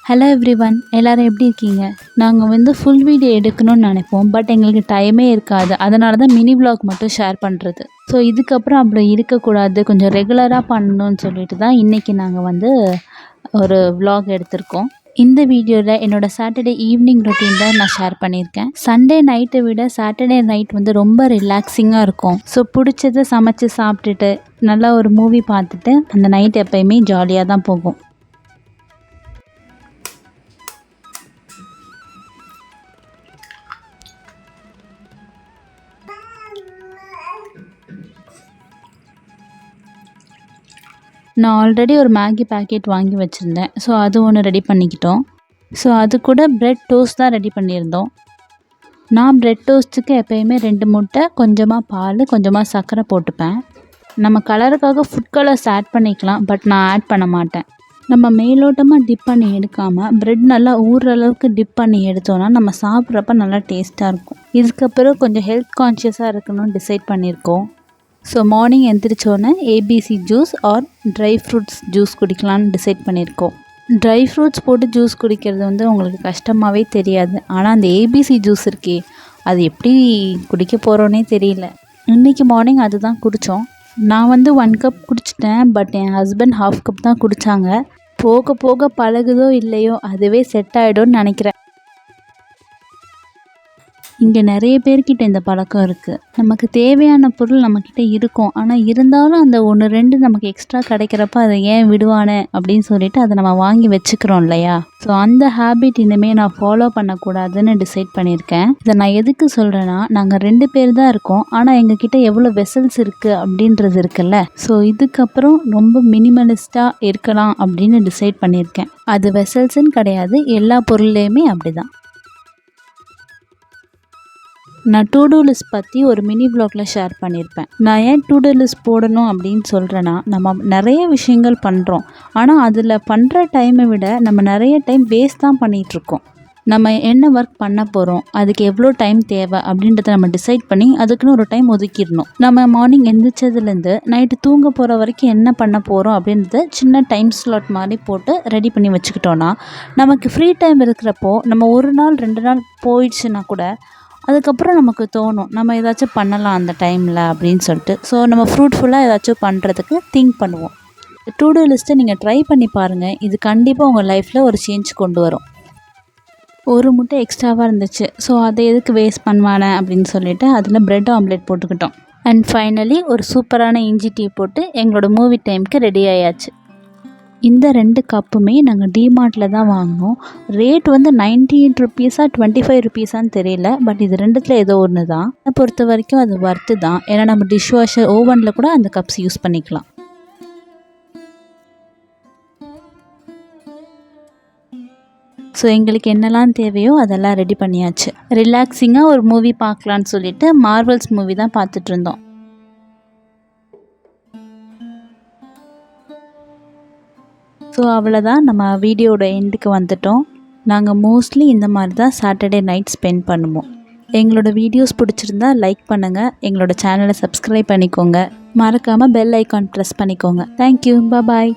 Hello everyone, எல்லோரும் எப்படி இருக்கீங்க? நாங்கள் ஃபுல் வீடியோ எடுக்கணும்னு நினைப்போம். பட் எங்களுக்கு டைமே இருக்காது. அதனால தான் மினி vlog மட்டும் ஷேர் பண்ணுறது. ஸோ இதுக்கப்புறம் அப்படி இருக்கக்கூடாது, கொஞ்சம் ரெகுலராக பண்ணணும்னு சொல்லிட்டு தான் இன்றைக்கி நாங்கள் ஒரு vlog எடுத்திருக்கோம். இந்த வீடியோவில் என்னோடய சாட்டர்டே ஈவினிங் ரொட்டீன் தான் நான் ஷேர் பண்ணியிருக்கேன். சண்டே நைட்டை விட சாட்டர்டே நைட் ரொம்ப ரிலாக்ஸிங்காக இருக்கும். ஸோ பிடிச்சதை சமைச்சு சாப்பிட்டுட்டு நல்லா ஒரு மூவி பார்த்துட்டு அந்த நைட் எப்போயுமே ஜாலியாக தான் போகும். நான் ஆல்ரெடி ஒரு மேகி பேக்கெட் வாங்கி வச்சுருந்தேன். ஸோ அது ஒன்று ரெடி பண்ணிக்கிட்டோம். ஸோ அது கூட ப்ரெட் டோஸ்ட் தான் ரெடி பண்ணியிருந்தோம். நான் ப்ரெட் டோஸ்ட்டுக்கு எப்போயுமே 2 முட்டை, கொஞ்சமாக பால், கொஞ்சமாக சர்க்கரை போட்டுப்பேன். நம்ம கலருக்காக ஃபுட் கலர்ஸ் ஆட் பண்ணிக்கலாம், பட் நான் ஆட் பண்ண மாட்டேன். நம்ம மேலோட்டமாக டிப் பண்ணி எடுக்காமல் ப்ரெட் நல்லா ஊறுற அளவுக்கு டிப் பண்ணி எடுத்தோன்னா நம்ம சாப்பிட்றப்ப நல்லா டேஸ்ட்டாக இருக்கும். இதுக்கப்புறம் கொஞ்சம் ஹெல்த் கான்ஷியஸாக இருக்கணும்னு டிசைட் பண்ணியிருக்கோம். ஸோ மார்னிங் எந்திரிச்சோன்னே ABC juice or dry fruits juice குடிக்கலான்னு டிசைட் பண்ணியிருக்கோம். ட்ரை ஃப்ரூட்ஸ் போட்டு ஜூஸ் குடிக்கிறது உங்களுக்கு கஷ்டமாகவே தெரியாது. ஆனால் அந்த ஏபிசி ஜூஸ் இருக்கே, அது எப்படி குடிக்க போகிறோன்னே தெரியல. இன்றைக்கி மார்னிங் அதுதான் குடித்தோம். நான் 1 கப் குடிச்சிட்டேன். பட் என் ஹஸ்பண்ட் 1/2 கப் தான் குடித்தாங்க. போக போக பழகுதோ இல்லையோ அதுவே செட் ஆகிடும்னு நினைக்கிறேன். இங்கே நிறைய பேர்கிட்ட இந்த பழக்கம் இருக்குது. நமக்கு தேவையான பொருள் நம்மக்கிட்ட இருக்கும். ஆனால் இருந்தாலும் அந்த 1, 2 நமக்கு எக்ஸ்ட்ரா கிடைக்கிறப்ப அதை ஏன் விடுவானே அப்படின்னு சொல்லிட்டு அதை நம்ம வாங்கி வச்சுக்கிறோம் இல்லையா? ஸோ அந்த ஹேபிட் இனிமேல் நான் ஃபாலோ பண்ணக்கூடாதுன்னு டிசைட் பண்ணியிருக்கேன். இதை நான் எதுக்கு சொல்கிறேன்னா, நாங்கள் 2 பேர் தான் இருக்கோம். ஆனால் எங்ககிட்ட எவ்வளோ வெசல்ஸ் இருக்குது அப்படின்றது இருக்குல்ல. ஸோ இதுக்கப்புறம் ரொம்ப மினிமலிஸ்ட்டாக இருக்கலாம் அப்படின்னு டிசைட் பண்ணியிருக்கேன். அது வெசல்ஸ்ன்னு கிடையாது, எல்லா பொருள்லேயுமே அப்படி தான். நான் டு டூ லிஸ்ட் பற்றி ஒரு மினி vlogல ஷேர் பண்ணியிருப்பேன். நான் ஏன் டு டூ லிஸ்ட் போடணும் அப்படின்னு சொல்கிறேன்னா, நம்ம நிறைய விஷயங்கள் பண்ணுறோம். ஆனால் அதில் பண்ணுற டைமை விட நம்ம நிறைய டைம் வேஸ்ட் தான் பண்ணிகிட்ருக்கோம். நம்ம என்ன ஒர்க் பண்ண போகிறோம், அதுக்கு எவ்வளோ டைம் தேவை அப்படின்றத நம்ம டிசைட் பண்ணி அதுக்குன்னு ஒரு டைம் ஒதுக்கிடணும். நம்ம மார்னிங் எந்திரிச்சதுலேருந்து நைட்டு தூங்க போகிற வரைக்கும் என்ன பண்ண போகிறோம் அப்படின்றத சின்ன டைம் ஸ்லாட் மாதிரி போட்டு ரெடி பண்ணி வச்சுக்கிட்டோன்னா, நமக்கு ஃப்ரீ டைம் இருக்கிறப்போ நம்ம 1 நாள் 2 நாள் போயிடுச்சுன்னா கூட அதுக்கப்புறம் நமக்கு தோணும், நம்ம ஏதாச்சும் பண்ணலாம் அந்த டைமில் அப்படின்னு சொல்லிட்டு. ஸோ நம்ம ஃப்ரூட்ஃபுல்லாக ஏதாச்சும் பண்ணுறதுக்கு திங்க் பண்ணுவோம். டு டூ லிஸ்ட்டை நீங்கள் ட்ரை பண்ணி பாருங்கள். இது கண்டிப்பாக உங்கள் லைஃப்பில் ஒரு சேஞ்ச் கொண்டு வரும். ஒரு முட்டை எக்ஸ்ட்ராவாக இருந்துச்சு. ஸோ அதை எதுக்கு வேஸ்ட் பண்ணுவானே அப்படின்னு சொல்லிட்டு அதில் ப்ரெட் ஆம்லேட் போட்டுக்கிட்டோம். அண்ட் ஃபைனலி ஒரு சூப்பரான இஞ்சி டீ போட்டு எங்களோட மூவி டைமுக்கு ரெடி ஆயாச்சு. இந்த 2 கப்புமே நாங்கள் டிமார்ட்டில் தான் வாங்கினோம். ரேட் 19 ருபீஸா 25 ருபீஸான்னு தெரியல. பட் இது 2த்தில் ஏதோ ஒன்று தான். என்னை பொறுத்த வரைக்கும் அது ஒர்த்து தான். ஏன்னா நம்ம டிஷ் வாஷர் ஓவனில் கூட அந்த கப்ஸ் யூஸ் பண்ணிக்கலாம். ஸோ எங்களுக்கு என்னெல்லாம் தேவையோ அதெல்லாம் ரெடி பண்ணியாச்சு. ரிலாக்ஸிங்காக ஒரு மூவி பார்க்கலான்னு சொல்லிட்டு மார்வல்ஸ் மூவி தான் பார்த்துட்டு இருந்தோம். ஸோ அவ்வளோதான், நம்ம வீடியோட எண்டுக்கு வந்துட்டோம். நாங்கள் மோஸ்ட்லி இந்த மாதிரி தான் சாட்டர்டே நைட் ஸ்பெண்ட் பண்ணுவோம். எங்களோட வீடியோஸ் பிடிச்சிருந்தா லைக் பண்ணுங்கள், எங்களோட சேனலை சப்ஸ்கிரைப் பண்ணிக்கோங்க, மறக்காமல் பெல் ஐக்கான் ப்ரெஸ் பண்ணிக்கோங்க. தேங்க்யூ, பாய்.